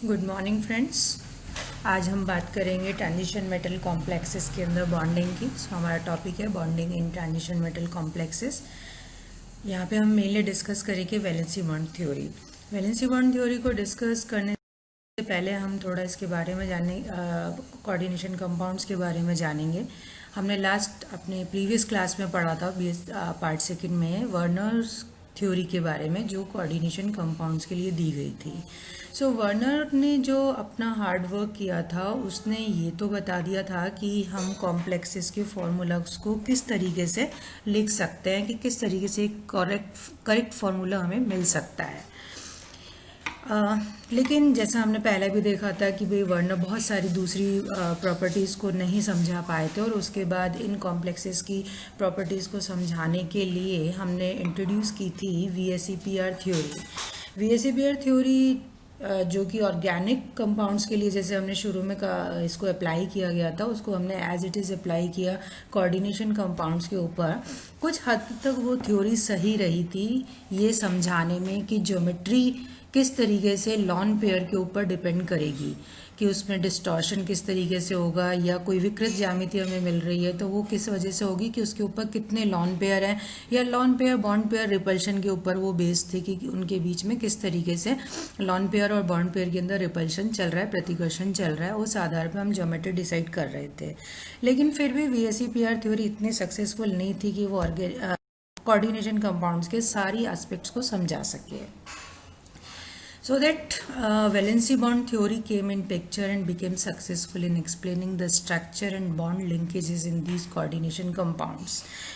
Good morning friends. आज हम बात करेंगे ट्रांजिशन मेटल कॉम्प्लेक्सेस के अंदर बॉन्डिंग की। हमारा टॉपिक है bonding in transition metal complexes. यहाँ पे हम मेनली डिस्कस करेंगे valency bond theory. Valency bond theory को डिस्कस करने से पहले हम थोड़ा इसके बारे में जाने कोऑर्डिनेशन कंपाउंड्स के बारे में जानेंगे। हमने लास्ट अपने प्रीवियस क्लास में पढ़ा था पार्ट सेकंड में वर्नर्स थ्योरी के बारे में, जो कोऑर्डिनेशन कंपाउंड्स के लिए दी गई थी। सो वर्नर ने जो अपना हार्ड वर्क किया था, उसने ये तो बता दिया था कि हम कॉम्प्लेक्सेस के फॉर्मूलाज को किस तरीके से लिख सकते हैं, कि किस तरीके से करेक्ट फार्मूला हमें मिल सकता है। लेकिन जैसा हमने पहले भी देखा था कि भाई वर्नर बहुत सारी दूसरी प्रॉपर्टीज़ को नहीं समझा पाए थे, और उसके बाद इन कॉम्प्लेक्सेस की प्रॉपर्टीज़ को समझाने के लिए हमने इंट्रोड्यूस की थी VSEPR थ्योरी। VSEPR थ्योरी जो कि ऑर्गेनिक कंपाउंड्स के लिए, जैसे हमने शुरू में इसको अप्लाई किया गया था, उसको हमने एज इट इज़ अप्लाई किया कोऑर्डिनेशन कंपाउंड्स के ऊपर। कुछ हद तक वो थ्योरी सही रही थी ये समझाने में कि ज्योमेट्री किस तरीके से लॉन पेयर के ऊपर डिपेंड करेगी, कि उसमें डिस्टॉर्शन किस तरीके से होगा, या कोई विकृत ज्यामिति हमें मिल रही है तो वो किस वजह से होगी, कि उसके ऊपर कितने लॉन पेयर हैं, या lone pair bond pair repulsion के ऊपर वो बेस्ड थे कि उनके बीच में किस तरीके से लॉन पेयर और बॉन्ड पेयर के अंदर रिपल्शन चल रहा है, प्रतिकर्षण चल रहा है। उस आधार पर हम ज्योमेट्री डिसाइड कर रहे थे। लेकिन फिर भी VSEPR थ्योरी इतनी सक्सेसफुल नहीं थी कि वो कोऑर्डिनेशन कंपाउंड्स के सारी एस्पेक्ट्स को समझा सके। So that valency bond theory came in picture and became successful in explaining the structure and bond linkages in these coordination compounds.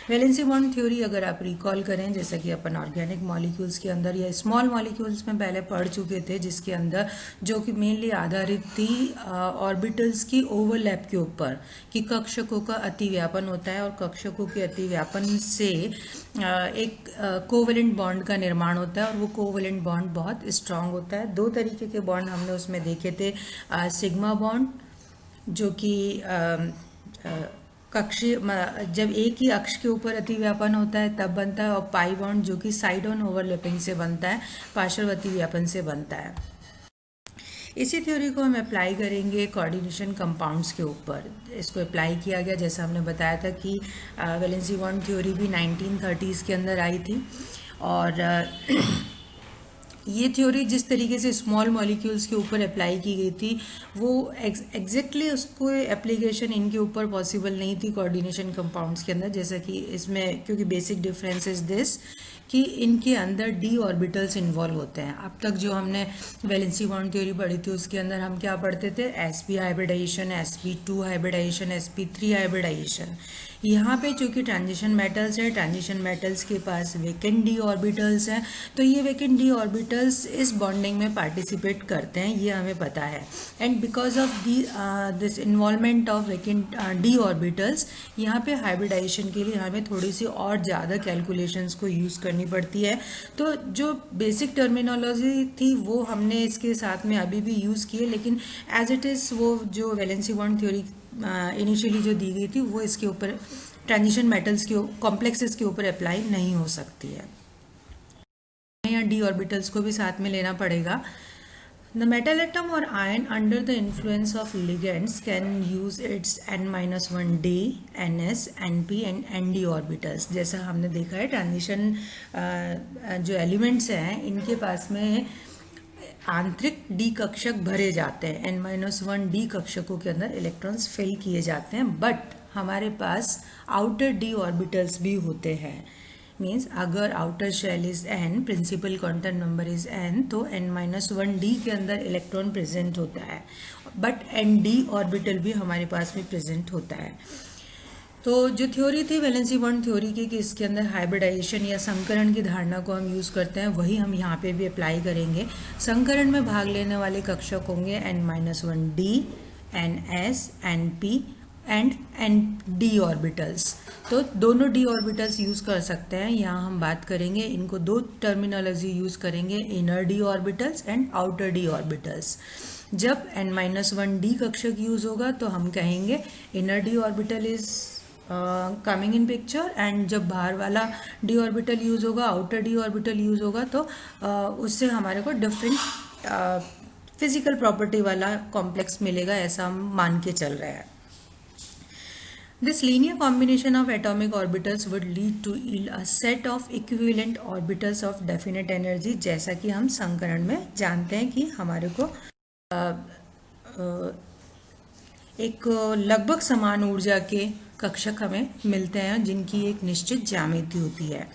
Valency bond theory अगर आप रिकॉल करें, जैसा कि अपन ऑर्गेनिक मॉलिक्यूल्स के अंदर या स्मॉल मॉलिक्यूल्स में पहले पढ़ चुके थे, जिसके अंदर जो कि मेनली आधारित थी ऑर्बिटल्स की ओवरलैप के ऊपर, कि कक्षकों का अतिव्यापन होता है और कक्षकों के अतिव्यापन से एक कोवेलेंट बॉन्ड का निर्माण होता है, और वो कोवेलेंट बॉन्ड बहुत स्ट्रांग होता है। दो तरीके के बॉन्ड हमने उसमें देखे थे, सिग्मा बॉन्ड जो कि कक्षीय, जब एक ही अक्ष के ऊपर अतिव्यापन होता है तब बनता है, और पाई बॉन्ड जो कि साइड ऑन ओवरलैपिंग से बनता है, पार्श्व अतिव्यापन से बनता है। इसी थ्योरी को हम अप्लाई करेंगे कोऑर्डिनेशन कंपाउंड्स के ऊपर। इसको अप्लाई किया गया, जैसा हमने बताया था कि वैलेंसी बॉन्ड थ्योरी भी 1930s के अंदर आई थी, और ये थ्योरी जिस तरीके से स्मॉल मॉलिक्यूल्स के ऊपर अप्लाई की गई थी, वो एग्जैक्टली उसको एप्लीकेशन इनके ऊपर पॉसिबल नहीं थी कोऑर्डिनेशन कंपाउंड्स के अंदर। जैसा कि इसमें, क्योंकि बेसिक डिफरेंस इज दिस कि इनके अंदर d ऑर्बिटल्स इन्वॉल्व होते हैं। अब तक जो हमने वैलेंसी बॉन्ड थ्योरी पढ़ी थी, उसके अंदर हम क्या पढ़ते थे, sp hybridisation, sp2 hybridisation, sp3 hybridisation. यहाँ पे चूंकि ट्रांजिशन मेटल्स है, ट्रांजिशन मेटल्स के पास वेकेंट d ऑर्बिटल्स हैं, तो ये वेकेंट d ऑर्बिटल्स इस बॉन्डिंग में पार्टिसिपेट करते हैं, ये हमें पता है। And because of this involvement of vacant d orbitals, यहाँ पे हाइब्रिडाइजेशन के लिए हमें थोड़ी सी और ज़्यादा कैलकुलेशंस को यूज़ करनी पड़ती है। तो जो बेसिक टर्मिनोलॉजी थी वो हमने इसके साथ में अभी भी यूज़ की है, लेकिन एज इट इज़ वो जो वैलेंसी बॉन्ड थ्योरी इनिशियली जो दी गई थी, वो इसके ऊपर ट्रांजिशन मेटल्स के कॉम्प्लेक्सेस के ऊपर अप्लाई नहीं हो सकती है। या d ऑर्बिटल्स को भी साथ में लेना पड़ेगा। The metal atom or ion under the influence of ligands can use its n-1d, ns, np and nd orbitals। जैसा हमने देखा है, ट्रांजिशन जो एलिमेंट्स हैं इनके पास में आंतरिक d कक्षक भरे जाते हैं, n-1d कक्षकों के अंदर इलेक्ट्रॉन्स फिल किए जाते हैं, बट हमारे पास आउटर d ऑर्बिटल्स भी होते हैं। मीन्स अगर outer shell is n, principal quantum number is n, तो n-1d के अंदर इलेक्ट्रॉन प्रेजेंट होता है, बट nd ऑर्बिटल भी हमारे पास में प्रेजेंट होता है। तो जो थ्योरी थी वैलेंसी बॉन्ड थ्योरी की, कि इसके अंदर हाइब्रिडाइजेशन या संकरण की धारणा को हम यूज़ करते हैं, वही हम यहाँ पे भी अप्लाई करेंगे। संकरण में भाग लेने वाले कक्षक होंगे n-1d, ns, np and d orbitals. तो दोनों d ऑर्बिटल्स यूज़ कर सकते हैं। यहाँ हम बात करेंगे, इनको दो टर्मिनोलॉजी यूज़ करेंगे, inner d orbitals and outer d orbitals. जब n-1d कक्षक यूज़ होगा तो हम कहेंगे inner d orbital is coming in picture, and जब बाहर वाला d ऑर्बिटल यूज़ होगा, आउटर d ऑर्बिटल यूज़ होगा, तो उससे हमारे को डिफरेंट फिजिकल प्रॉपर्टी वाला कॉम्प्लेक्स मिलेगा, ऐसा हम मान के चल रहे हैं। This linear combination of atomic orbitals would lead to yield a set of equivalent orbitals of definite energy, जैसा कि हम संकरण में जानते हैं कि हमारे को एक लगभग समान ऊर्जा के कक्षक हमें मिलते हैं जिनकी एक निश्चित ज्यामिति होती है।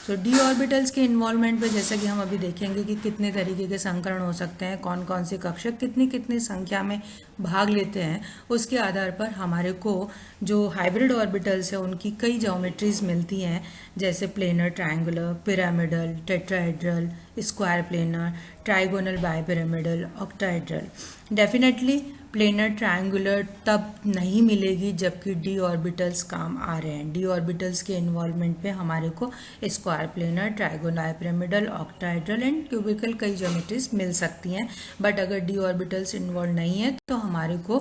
तो डी ऑर्बिटल्स के इन्वॉल्वमेंट पे जैसा कि हम अभी देखेंगे कि कितने तरीके के संकरण हो सकते हैं, कौन कौन से कक्षक कितनी कितनी संख्या में भाग लेते हैं, उसके आधार पर हमारे को जो हाइब्रिड ऑर्बिटल्स है उनकी कई ज्योमेट्रीज मिलती हैं, जैसे planar, triangular, pyramidal, tetrahedral, square planar, trigonal, bipyramidal, octahedral. Definitely planar, triangular तब नहीं मिलेगी जबकि डी ऑर्बिटल्स काम आ रहे हैं। डी ऑर्बिटल्स के इन्वॉल्वमेंट पे हमारे को square planar, trigonal, bipyramidal, octahedral and cubical कई ज्योमेट्रीज मिल सकती हैं। बट अगर डी ऑर्बिटल्स इन्वॉल्व नहीं है तो हमारे को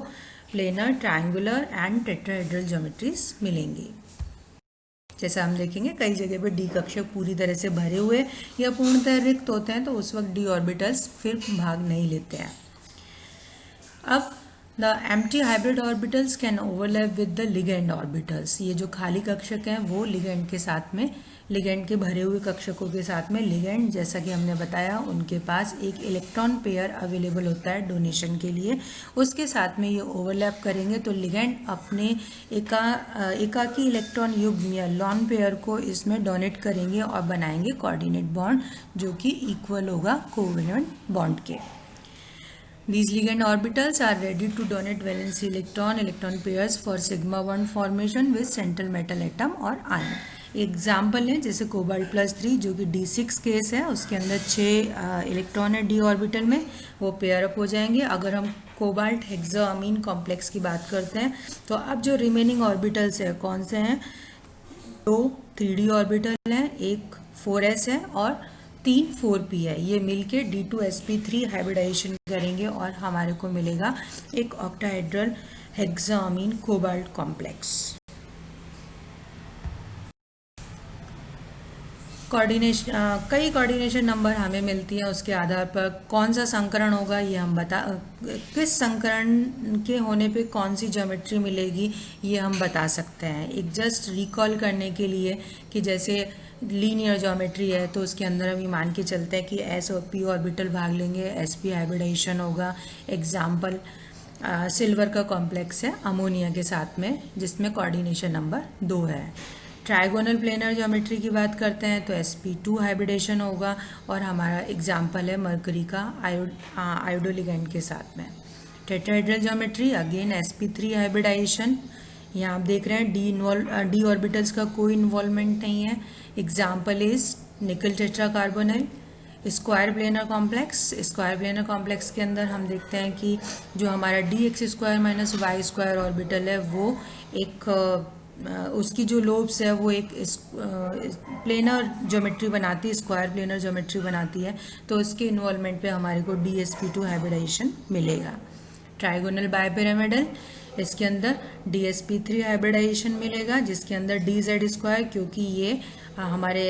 planar, triangular and tetrahedral geometries मिलेंगी। जैसा हम देखेंगे कई जगह पे डी कक्षक पूरी तरह से भरे हुए या पूर्णतः रिक्त होते हैं तो उस वक्त डी ऑर्बिटल्स फिर भाग नहीं लेते हैं। अब the empty hybrid orbitals can overlap with the ligand orbitals. ये जो खाली कक्षक हैं वो लिगेंड के साथ में, लिगेंड के भरे हुए कक्षकों के साथ में, लिगेंड जैसा कि हमने बताया उनके पास एक इलेक्ट्रॉन पेयर अवेलेबल होता है डोनेशन के लिए, उसके साथ में ये ओवरलैप करेंगे तो लिगेंड अपने एकाकी इलेक्ट्रॉन युग्म या लॉन पेयर को इसमें डोनेट करेंगे और बनाएंगे कोऑर्डिनेट बॉन्ड जो कि इक्वल होगा कोवेलेंट बॉन्ड के। These ligand orbitals are ready to donate valence electron pairs for sigma 1 formation with central metal atom और ion। एग्जाम्पल है जैसे कोबाल्ट +3 जो कि D6 केस है, उसके अंदर 6 इलेक्ट्रॉन है डी ऑर्बिटल में, वो पेयर अप हो जाएंगे। अगर हम कोबाल्ट हेक्साअमीन कॉम्प्लेक्स की बात करते हैं तो अब जो रिमेनिंग ऑर्बिटल्स है कौन से हैं, 2 3D ऑर्बिटल हैं, एक 4s है और 3 4p है। ये मिलके D2sp3 हाइब्रिडाइजेशन करेंगे और हमारे को मिलेगा एक ऑक्टाहेड्रल हेक्साअमीन कोबाल्ट कॉम्प्लेक्स। कई कोऑर्डिनेशन नंबर हमें मिलती है, उसके आधार पर कौन सा संकरण होगा ये हम किस संकरण के होने पे कौन सी ज्योमेट्री मिलेगी ये हम बता सकते हैं। एक जस्ट रिकॉल करने के लिए कि जैसे लीनियर ज्योमेट्री है तो उसके अंदर हम ये मान के चलते हैं कि एस और पी ऑर्बिटल भाग लेंगे, एसपी हाइब्रिडाइजेशन होगा। एग्जाम्पल सिल्वर का कॉम्प्लेक्स है अमोनिया के साथ में जिसमें कोऑर्डिनेशन नंबर 2 है। ट्राइगोनल प्लेनर ज्योमेट्री की बात करते हैं तो sp2 हाइब्रिडेशन होगा और हमारा एग्जाम्पल है मरकरी का आयोडोलिगेंड के साथ में। Tetrahedral geometry again sp3 hybridisation. यहाँ आप देख रहे हैं डी ऑर्बिटल्स का कोई इन्वॉल्वमेंट नहीं है। Example is nickel tetracarbonyl. Square planar complex, square planar complex के अंदर हम देखते हैं कि जो हमारा dx² - y² ऑर्बिटल है वो एक उसकी जो लोब्स है वो एक प्लेनर ज्योमेट्री बनाती है, स्क्वायर प्लेनर ज्योमेट्री बनाती है, तो उसके इन्वॉल्वमेंट पे हमारे को dsp2 हाइब्रिडाइजेशन मिलेगा। ट्राइगोनल बाइपिरामिडल, इसके अंदर dsp3 हाइब्रिडाइजेशन मिलेगा जिसके अंदर dz², क्योंकि ये हमारे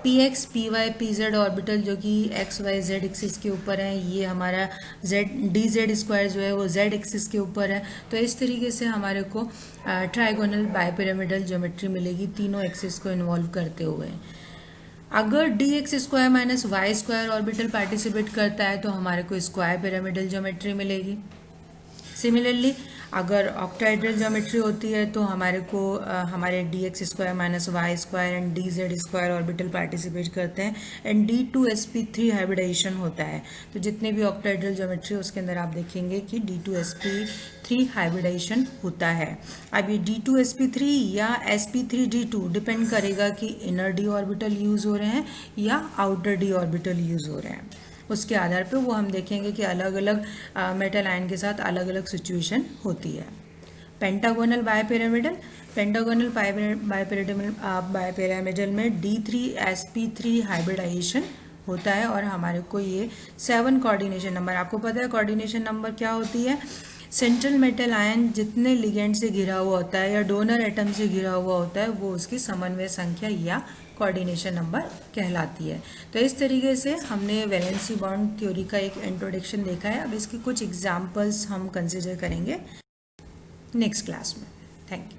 px py pz ऑर्बिटल जो कि x y z एक्सिस के ऊपर है, ये हमारा dz² जो है वो z एक्सिस के ऊपर है। तो इस तरीके से हमारे को ट्राइगोनल बाइपिरामिडल ज्योमेट्री मिलेगी तीनों एक्सिस को इन्वॉल्व करते हुए। अगर dx² - y² ऑर्बिटल पार्टिसिपेट करता है तो हमारे को स्क्वायर पिरामिडल ज्योमेट्री मिलेगी। सिमिलरली अगर ऑक्टाहेड्रल ज्योमेट्री होती है तो हमारे को हमारे dx² - y² and dz² orbital participate करते हैं एंड d2sp3 हाइब्रिडाइजेशन होता है। तो जितने भी ऑक्टाहेड्रल ज्योमेट्री उसके अंदर आप देखेंगे कि d2sp3 हाइब्रिडाइजेशन होता है। अब ये d2sp3 या sp3d2 डिपेंड करेगा कि इनर डी ऑर्बिटल यूज हो रहे हैं या आउटर डी ऑर्बिटल यूज हो रहे हैं। उसके आधार पर वो हम देखेंगे कि अलग अलग मेटल आयन के साथ अलग अलग सिचुएशन होती है। पेंटागोनल बाइपिरामिडल, पेंटागोनल बाइपिरामिडल में d3sp3 हाइब्रिडाइजेशन होता है और हमारे को ये 7 कोऑर्डिनेशन नंबर, आपको पता है कोऑर्डिनेशन नंबर क्या होती है, सेंट्रल मेटल आयन जितने लिगेंड से घिरा हुआ होता है या डोनर एटम से घिरा हुआ होता है वो उसकी समन्वय संख्या या कोऑर्डिनेशन नंबर कहलाती है। तो इस तरीके से हमने वैलेंसी बॉन्ड थ्योरी का एक इंट्रोडक्शन देखा है। अब इसके कुछ एग्जाम्पल्स हम कंसिडर करेंगे नेक्स्ट क्लास में। Thank you.